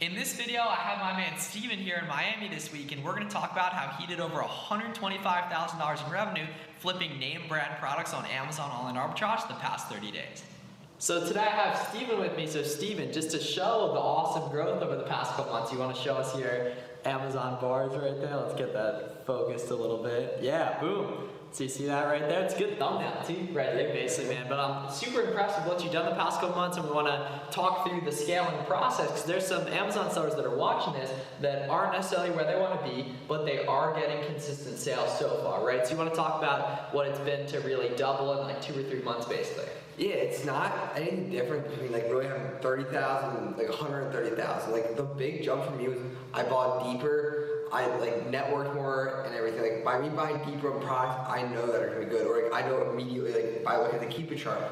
In this video, I have my man Steven here in Miami this week, and we're going to talk about how he did over $125,000 in revenue flipping name brand products on Amazon Online Arbitrage the past 30 days. So today I have Steven with me. So Steven, just to show the awesome growth over the past couple months, you want to show us your Amazon bars right there? Let's get that focused a little bit. Yeah, boom. So you see that right there? It's a good thumbnail too, right there, basically, man. But I'm super impressed with what you've done the past couple months, and we want to talk through the scaling process, because there's some Amazon sellers that are watching this that aren't necessarily where they want to be, but they are getting consistent sales so far, right? So you want to talk about what it's been to really double in like 2 or 3 months, basically. Yeah, it's not anything different between like really having 30,000 and like 130,000. Like the big jump for me was I bought deeper. I like networked more and everything. Like by me buying deeper on products, I know that are gonna be good. Or like I know immediately, like by looking at the keeper chart,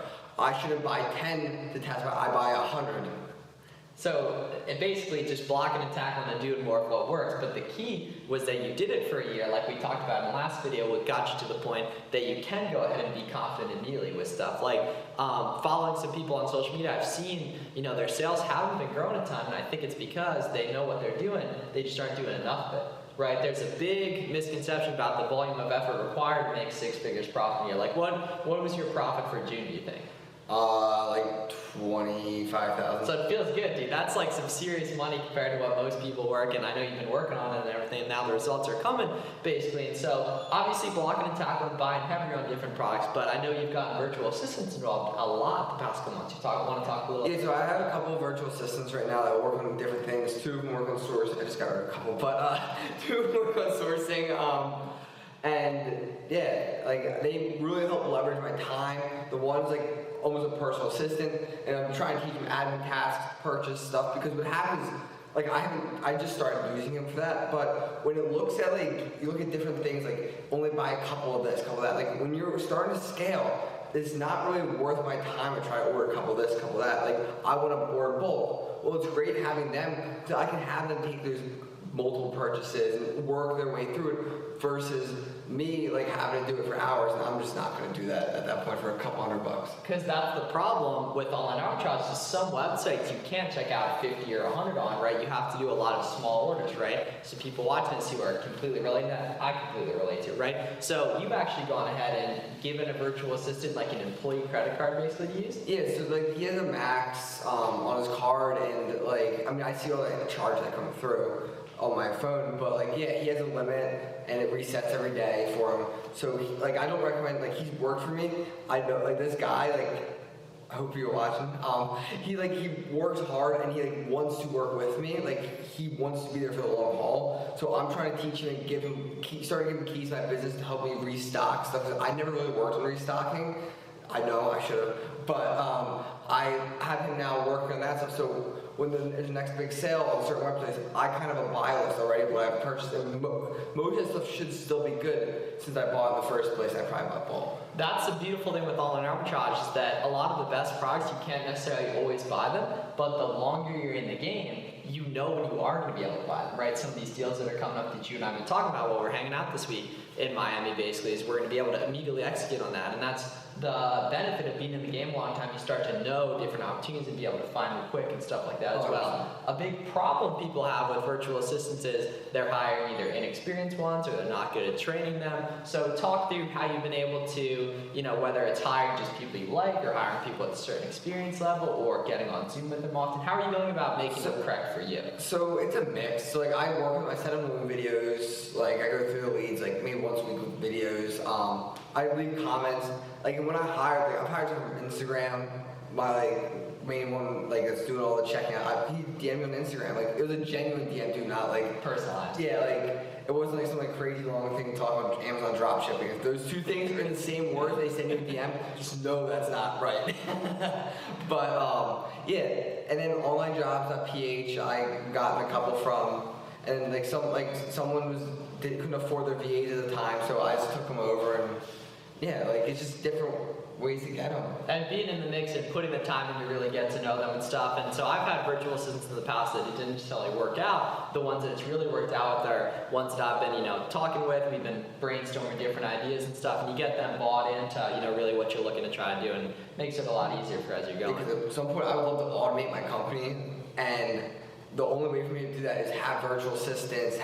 I shouldn't buy 10 to test, but I buy 100. So it basically just blocking and tackling and doing more of what works. But the key was that you did it for a year, like we talked about in the last video, what got you to the point that you can go ahead and be confident immediately with stuff. Like following some people on social media, I've seen, their sales haven't been growing a ton, and I think it's because they know what they're doing, they just aren't doing enough of it. Right, there's a big misconception about the volume of effort required to make 6 figures profit a year. Like what was your profit for June, do you think? Like 25,000. So it feels good, dude. That's like some serious money compared to what most people work, and I know you've been working on it and everything, and now the results are coming, basically. And so, obviously, blocking and tackling, buying heavier on different products, but I know you've gotten virtual assistants involved a lot the past couple months. Want to talk a little? Yeah, so I have a couple of virtual assistants right now that work on different things. 2 of them work on sourcing. I just got rid of a couple, but 2 of them work on sourcing. And yeah, like they really help leverage my time. The one's like almost a personal assistant, and I'm trying to teach them admin tasks, purchase stuff, because what happens, like I just started using him for that, but when it looks at like, you look at different things, like only buy a couple of this, couple of that, like when you're starting to scale, it's not really worth my time to try to order a couple of this, couple of that. Like I want to order bulk. Well, it's great having them, so I can have them take those multiple purchases and work their way through it, versus me like having to do it for hours, and I'm just not going to do that at that point for a couple $100. Because that's the problem with online arbitrage, is some websites you can't check out 50 or 100 on, right? You have to do a lot of small orders, right? So people watching this who are completely related to that, I completely relate to, right? So you've actually gone ahead and given a virtual assistant like an employee credit card basically to use? Yeah, so like he has a max on his card, and like, I mean, I see all like the charges that come through on my phone, but like, yeah, he has a limit and it resets every day for him. So he, like, I don't recommend, like, he's worked for me. I know, like, this guy, like, I hope you're watching. He works hard, and he like wants to work with me. Like he wants to be there for the long haul. So I'm trying to teach him and give him start giving keys to my business to help me restock stuff. I never really worked on restocking. I know I should have, but I have him now working on that stuff. So when there's the next big sale on certain websites, I kind of have a buy list already, but I've purchased it. Most of that stuff should still be good since I bought in the first place. I probably bought bulk. That's the beautiful thing with online arbitrage, is that a lot of the best products, you can't necessarily always buy them, but the longer you're in the game, you know when you are going to be able to buy them, right? Some of these deals that are coming up that you and I have been talking about while we're hanging out this week in Miami, basically, is we're going to be able to immediately execute on that, and that's the benefit of being in the game a long time. You start to know different opportunities and be able to find them quick and stuff like that as well. A big problem people have with virtual assistants is they're hiring either inexperienced ones or they're not good at training them. So talk through how you've been able to, whether it's hiring just people you like or hiring people at a certain experience level or getting on Zoom with them often. How are you going about making them correct for you? So it's a mix. So like I set up moving videos, like I go through the leads like maybe once a week with videos. I leave comments. Like when I hired, like I've hired someone from Instagram, my main one that's doing all the checking out. He DM'd me on Instagram. Like it was a genuine DM, dude, not like personalized. Yeah, like it wasn't like some crazy long thing talking about Amazon drop shipping. If those 2 things are in the same word, they send you a DM, just know that's not right. But yeah, and then onlinejobs.ph I gotten a couple from, and someone couldn't afford their VAs at the time, so I just took them over, and yeah, it's just different ways to get them. And being in the mix and putting the time in to really get to know them and stuff. And so I've had virtual assistants in the past that it didn't necessarily work out. The ones that it's really worked out with are ones that I've been, talking with. We've been brainstorming different ideas and stuff, and you get them bought into, really what you're looking to try and do, and makes it a lot easier for as you're going. Because at some point I would love to automate my company, and the only way for me to do that is have virtual assistants,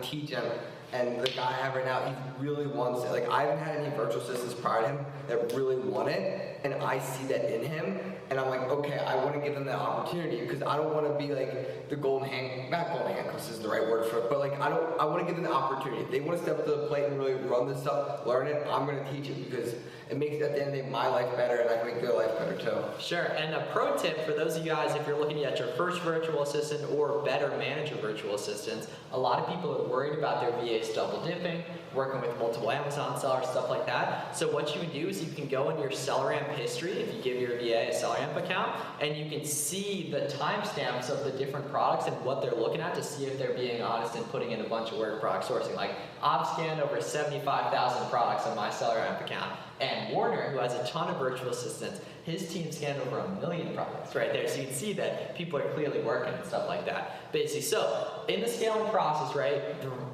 teach them. And the guy I have right now, he really wants it. Like, I haven't had any virtual assistants prior to him that really want it, and I see that in him, and I'm like, okay, I want to give them that opportunity, because I don't want to be like the not golden handcuffs is the right word for it, but like, I want to give them the opportunity. If they want to step up to the plate and really run this stuff, learn it, I'm going to teach it, because it makes, at the end of the day, my life better, and I can make their life better too. Sure, and a pro tip for those of you guys, if you're looking at your first virtual assistant or better manage your virtual assistants, a lot of people are worried about their VAs double dipping, working with multiple Amazon sellers, stuff like that. So what you would do is you can go in your SellerAmp history, if you give your VA a SellerAmp account, and you can see the timestamps of the different products and what they're looking at to see if they're being honest and putting in a bunch of work product sourcing. Like, I've scanned over 75,000 products on my SellerAmp account, and Warner, who has a ton of virtual assistants, his team scanned over 1 million products right there. So you can see that people are clearly working and stuff like that. Basically, so in the scaling process, right,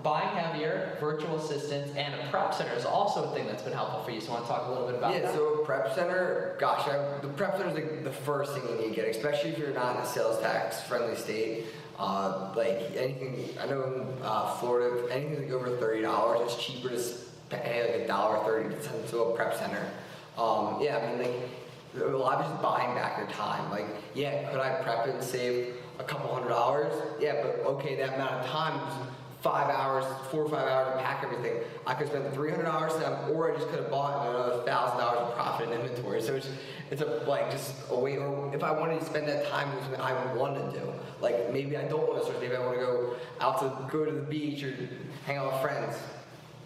buying heavier, virtual assistants, and a prep center is also a thing that's been helpful for you. So I want to talk a little bit about that? Yeah, so a prep center, gosh, the prep center is like the first thing you need to get, especially if you're not in a sales tax friendly state. Like anything, I know in Florida, anything like over $30, it's cheaper to pay like $1.30 to a prep center. Yeah, I mean, like, a lot of just buying back your time. Like, yeah, could I prep it and save a couple $100? Yeah, but okay, that amount of time is 5 hours, 4 or 5 hours to pack everything. I could spend $300 to them, or I just could have bought another $1,000 of profit in inventory. So it's a way. Or if I wanted to spend that time with something I want to do, like maybe I don't want to search, maybe I want to go to the beach or hang out with friends.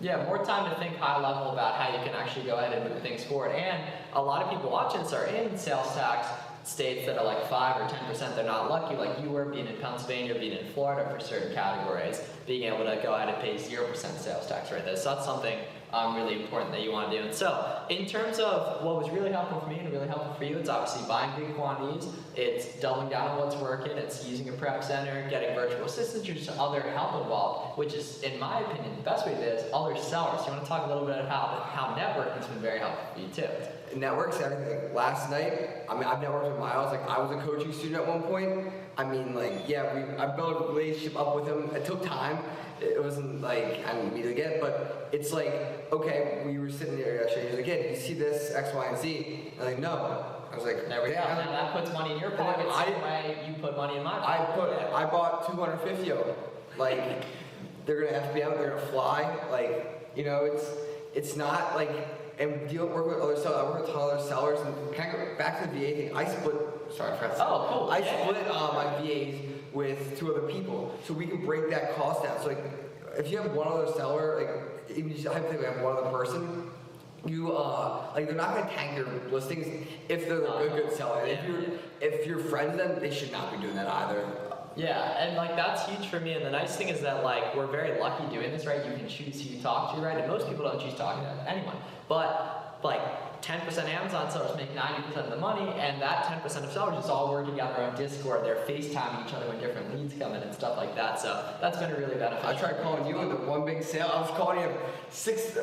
Yeah, more time to think high level about how you can actually go ahead and move things forward. And a lot of people watching this are in sales tax states that are like 5 or 10%. They're not lucky like you were, being in Pennsylvania, being in Florida for certain categories, being able to go ahead and pay 0% sales tax right there. So that's something really important that you want to do. And so, in terms of what was really helpful for me and really helpful for you, it's obviously buying big quantities, it's doubling down on what's working, it's using a prep center, getting virtual assistants, or just other help involved, which is, in my opinion, the best way to do this, other sellers. So you want to talk a little bit about how networking has been very helpful for you too. Networks, everything. Last night, I mean, I've networked with Miles. Like, I was a coaching student at one point. I mean, like, yeah, I built a relationship up with him. It took time. It wasn't like I didn't immediately get it, but it's like, okay, we were sitting there yesterday. He was like, yeah, did you see this X, Y, and Z? I'm like, no. I was like, there we go. And that puts money in your pocket. Same way you put money in my pocket. I bought 250 of them. Like, they're gonna FBA, they're gonna fly. Like, you know, it's not like. And work with other sellers. I work with a ton of other sellers. And can I go back to the VA thing? I split. Sorry, I forgot to say. Oh, cool. I split my VAs with 2 other people, so we can break that cost down. So like, if you have one other seller, like even just hypothetically have one other person, you like they're not gonna tank your listings if they're a good seller. If you're friends with them, they should not be doing that either. Yeah, and like that's huge for me. And the nice thing is that like we're very lucky doing this, right? You can choose who you talk to, right? And most people don't choose talking to anyone. But like 10% Amazon sellers make 90% of the money, and that 10% of sellers just all working together on Discord. They're FaceTiming each other when different leads come in and stuff like that. So that's been really beneficial. I tried calling you with the one big sale. I was calling you at 6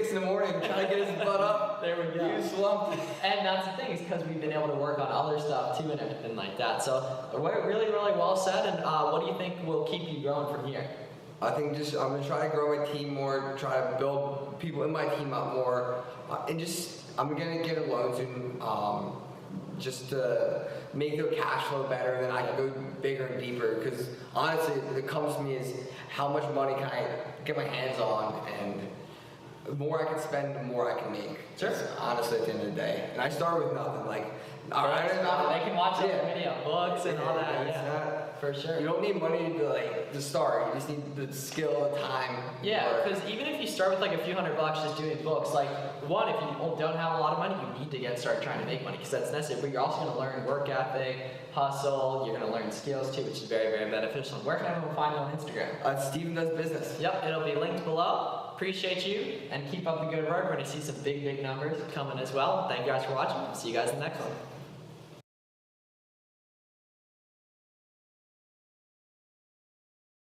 in the morning trying to get his butt up. There we go. You slumped. And that's the thing, is because we've been able to work on other stuff too and everything like that. So really, really well said. And what do you think will keep you growing from here? I think I'm gonna try to grow my team more, try to build people in my team up more, and I'm gonna get a loan soon, just to make the cash flow better, and then I can go bigger and deeper. Because honestly, it comes to me is how much money can I get my hands on, and the more I can spend, the more I can make. Sure. Honestly, at the end of the day, and I started with nothing. Like, they can watch the video, books and all that. Yeah. For sure. You don't need money to start. You just need the skill, the time. Yeah, because even if you start with like a few $100 just doing books, like one, if you don't have a lot of money, you need to start trying to make money because that's necessary. But you're also going to learn work ethic, hustle. You're going to learn skills too, which is very, very beneficial. Where can everyone find you on Instagram? Steven Does Business. Yep, it'll be linked below. Appreciate you and keep up the good work. We're going to see some big, big numbers coming as well. Thank you guys for watching. See you guys in the next one.